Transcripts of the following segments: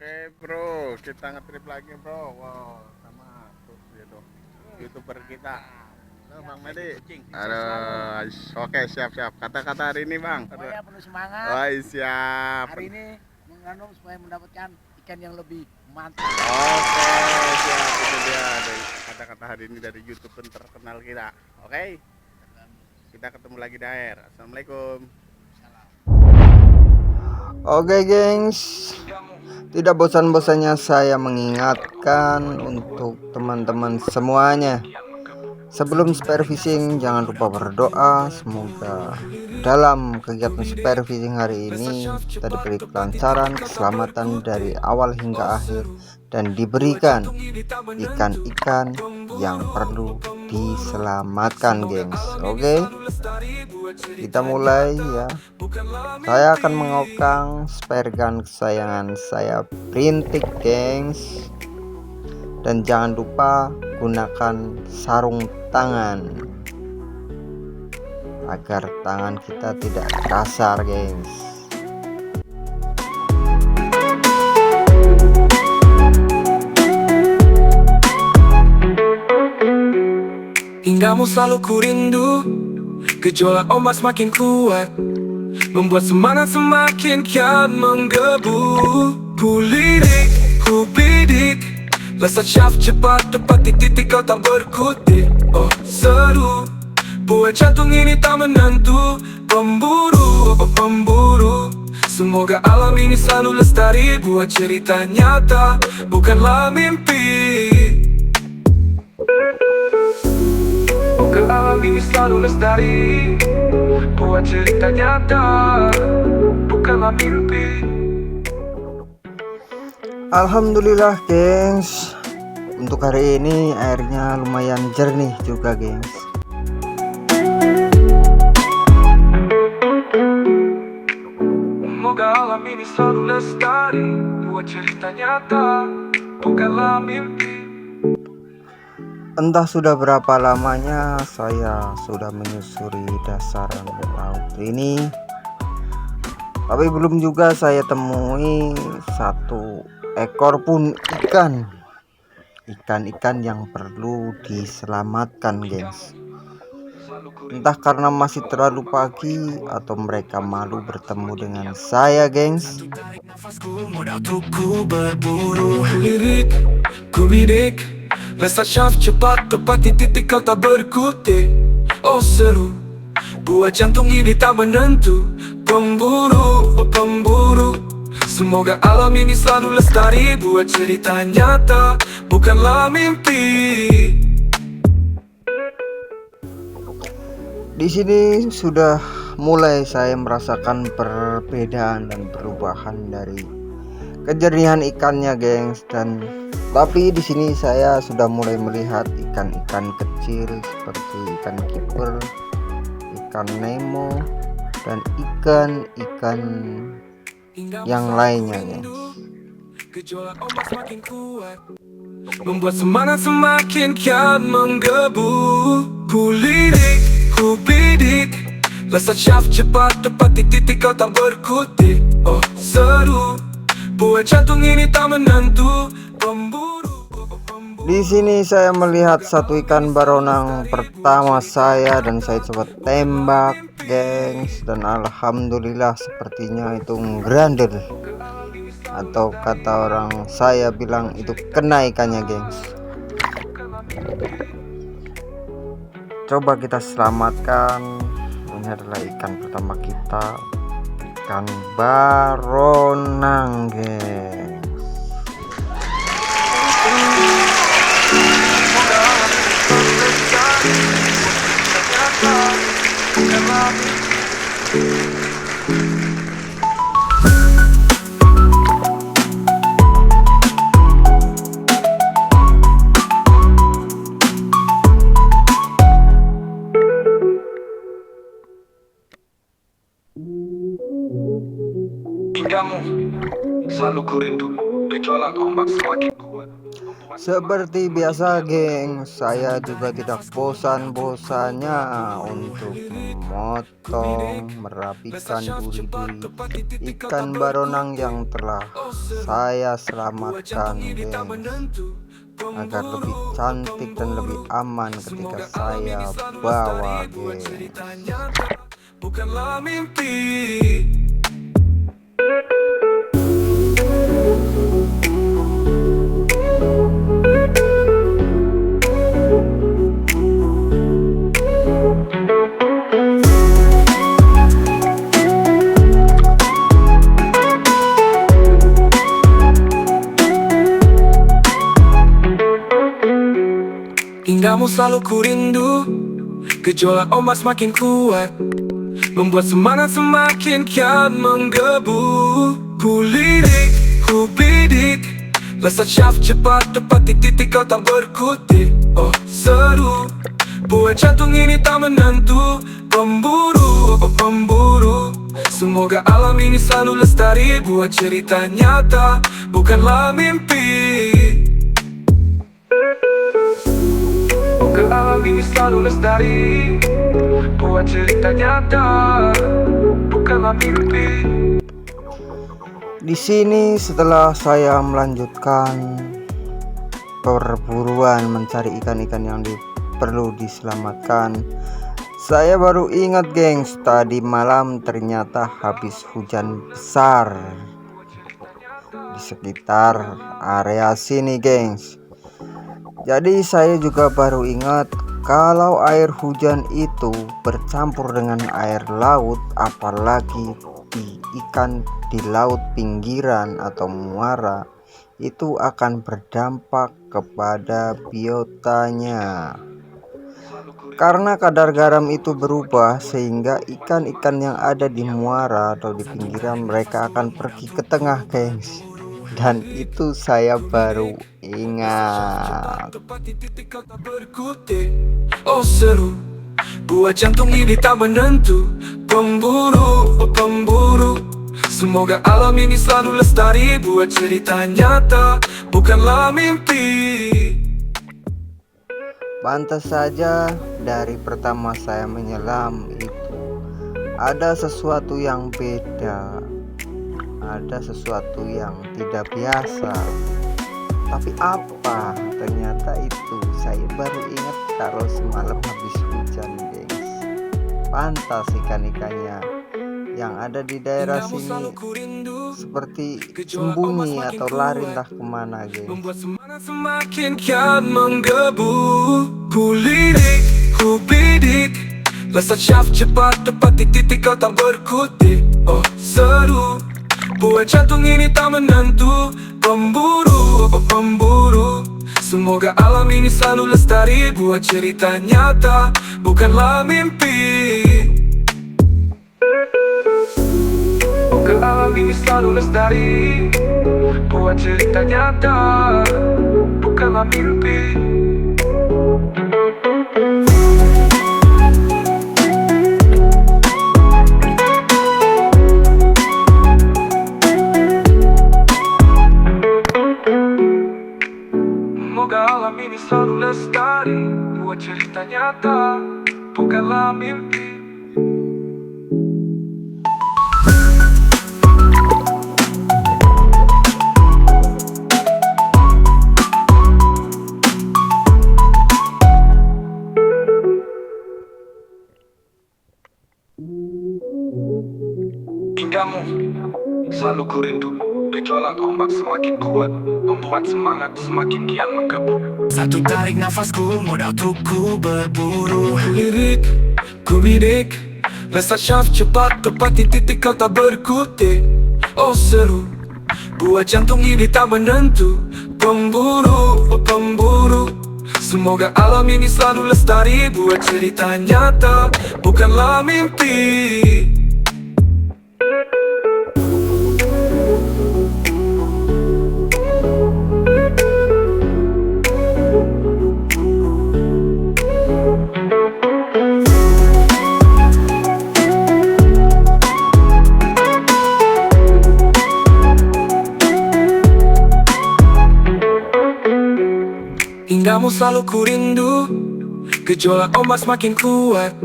Oke bro, kita ngetrip lagi bro. Wow, sama tuh dia tuh youtuber kita. Halo Bang Medi. Aduh, oke siap. Kata-kata hari ini Bang. Oh ya, penuh semangat. Wah siap. Hari ini mengandung supaya mendapatkan ikan yang lebih mantap. Oke siap, itu dia kata-kata hari ini dari youtuber terkenal kita. Oke, kita ketemu lagi daer. Assalamualaikum. Oke gengs, tidak bosan-bosannya saya mengingatkan untuk teman-teman semuanya, sebelum spear fishing jangan lupa berdoa semoga dalam kegiatan spear fishing hari ini kita diberi kelancaran, keselamatan dari awal hingga akhir, dan diberikan ikan-ikan yang perlu diselamatkan gengs. Oke, kita mulai ya. Saya akan mengokang spare gun kesayangan saya, Printik gengs. Dan jangan lupa gunakan sarung tangan agar tangan kita tidak kasar gengs. Hinggamu selalu ku rindu, gejolak ombak semakin kuat, membuat semangat semakin kian menggebu. Ku lirik, ku bidik, lesat syaf cepat tepat di titik kau tak berkutik. Oh seru, buat jantung ini tak menentu. Pemburu, oh pemburu, semoga alam ini selalu lestari, buat cerita nyata, bukanlah mimpi. Semoga alam ini selalu lestari, buat cerita nyata, bukanlah mimpi. Alhamdulillah gengs, untuk hari ini airnya lumayan jernih juga gengs. Semoga alam ini selalu lestari, buat cerita nyata, bukanlah mimpi. Entah sudah berapa lamanya saya sudah menyusuri dasaran laut ini, tapi belum juga saya temui satu ekor pun ikan yang perlu diselamatkan gengs. Entah karena masih terlalu pagi atau mereka malu bertemu dengan saya gengs. Lirik, ku bidik, lesat syaf cepat tepat di titik kau tak berkutik. Oh seru, buat jantung ini tak menentu. Pemburu, oh pemburu, semoga alam ini selalu lestari, buat cerita nyata, bukanlah mimpi. Di sini sudah mulai saya merasakan perbedaan dan perubahan dari kejernihan ikannya gengs, dan tapi di sini saya sudah mulai melihat ikan-ikan kecil seperti ikan keeper, ikan nemo, dan ikan-ikan yang lainnya gengs. Gejolak ombak semakin kuat, membuat semangat semakin kian menggebu. Ku lirik, ku bidik, lesat syaf cepat tepat di titik kau tak berkutik. Oh seru, buat jantung ini tak menentu. Pemburu, oh pemburu. Di sini saya melihat satu ikan baronang pertama saya dan saya coba tembak gengs, dan alhamdulillah sepertinya itu ngerandel, atau kata orang saya bilang itu kena ikannya gengs. Coba kita selamatkan. Ini adalah ikan pertama kita, ikan baronang gengs. Hinggamu selalu ku rindu, gejolak ombak semakin kuat. Seperti biasa geng, saya juga tidak bosan-bosannya untuk memotong, merapikan duri-duri ikan baronang yang telah saya selamatkan geng, agar lebih cantik dan lebih aman ketika saya bawa geng. Bukanlah mimpi. Hinggamu selalu ku rindu, gejolak ombak semakin kuat, membuat semangat semakin kian menggebu. Ku bidik, lesat syaf cepat tepat di titik kau tak berkutik. Oh seru, buat jantung ini tak menentu. Pemburu, oh pemburu, semoga alam ini selalu lestari, buat cerita nyata, bukanlah mimpi. Alam ini selalu lestari, buat cerita nyata, bukanlah mimpi. Di sini setelah saya melanjutkan perburuan mencari ikan-ikan yang perlu diselamatkan, saya baru ingat gengs, tadi malam ternyata habis hujan besar di sekitar area sini gengs. Jadi saya juga baru ingat kalau air hujan itu bercampur dengan air laut, apalagi di ikan di laut pinggiran atau muara, itu akan berdampak kepada biotanya. Karena kadar garam itu berubah, sehingga ikan-ikan yang ada di muara atau di pinggiran mereka akan pergi ke tengah gengs. Dan itu saya baru ingat. Oh seru, buat jantung ini tak menentu. Pemburu, oh pemburu, semoga alam ini selalu lestari, buat cerita nyata, bukanlah mimpi. Pantas saja dari pertama saya menyelam itu ada sesuatu yang beda, ada sesuatu yang tidak biasa. Tapi apa? Ternyata itu saya baru ingat kalau semalam habis hujan gengs. Pantas ikan-ikannya yang ada di daerah sini seperti sembunyi atau lari entah kemana gengs. Membuat semangat semakin kian menggebu. Ku bidik, lesat syaf cepat tepat di titik kau tak berkutik. Oh seru, buat jantung ini tak menentu. Pemburu, oh pemburu, semoga alam ini selalu lestari, buat cerita nyata, bukanlah mimpi. Semoga alam ini selalu lestari, buat cerita nyata, bukanlah mimpi. Semoga alam ini selalu lestari, buat cerita nyata, bukanlah mimpi. Hinggamu selalu ku rindu, gejolak ombak semakin kuat, membuat semangat semakin kian menggebu. Satu tarik nafasku, modal untuk ku berburu. Ku bidik, lesat syaf cepat tepat di titik kau tak berkutik. Oh seru, buat jantung ini tak menentu. Pemburu, oh pemburu, semoga alam ini selalu lestari, buat cerita nyata, bukanlah mimpi. kamu selalu ku rindu. Gejolak ombak semakin kuat,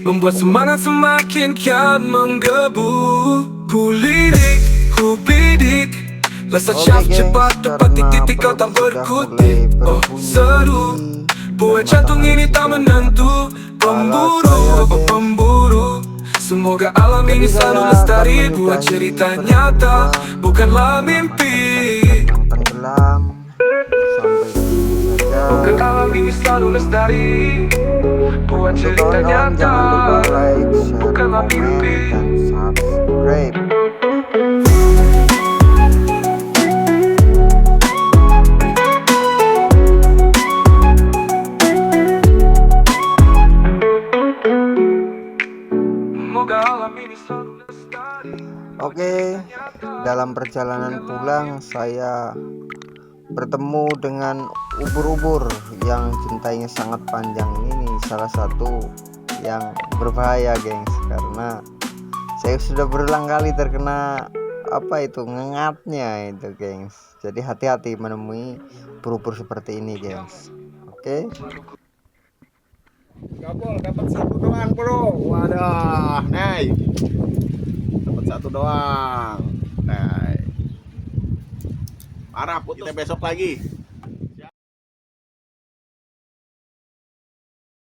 membuat semangat semakin kian menggebu. Ku lirik, ku bidik, rasa Oke, cepat gengs, tepat di karena titik kau tak perut sudah berkutik. mulai Oh berbunyi seru, buat jantung ini tak menentu. Pemburu, oh pemburu, semoga alam ini selalu lestari. Buat cerita nyata, bukanlah mimpi. yang tenggelam. Sampai di sini saja. Bukan alam ini selalu lestari. Buat Untuk cerita kawan-kawan nyata, jangan lupa like, share, bukanlah komen, mimpi. dan subscribe. Semoga alam ini selalu lestari. Oke, dalam perjalanan pulang saya bertemu dengan ubur-ubur yang cintainya sangat panjang. Ini salah satu yang berbahaya, gengs, karena saya sudah berulang kali terkena apa itu ngengatnya itu, gengs. Jadi hati-hati menemui ubur-ubur seperti ini, gengs. Oke. Gabol dapat satu doang bro. Wadah, nay. Dapat satu doang. Nay. Harap kita besok lagi.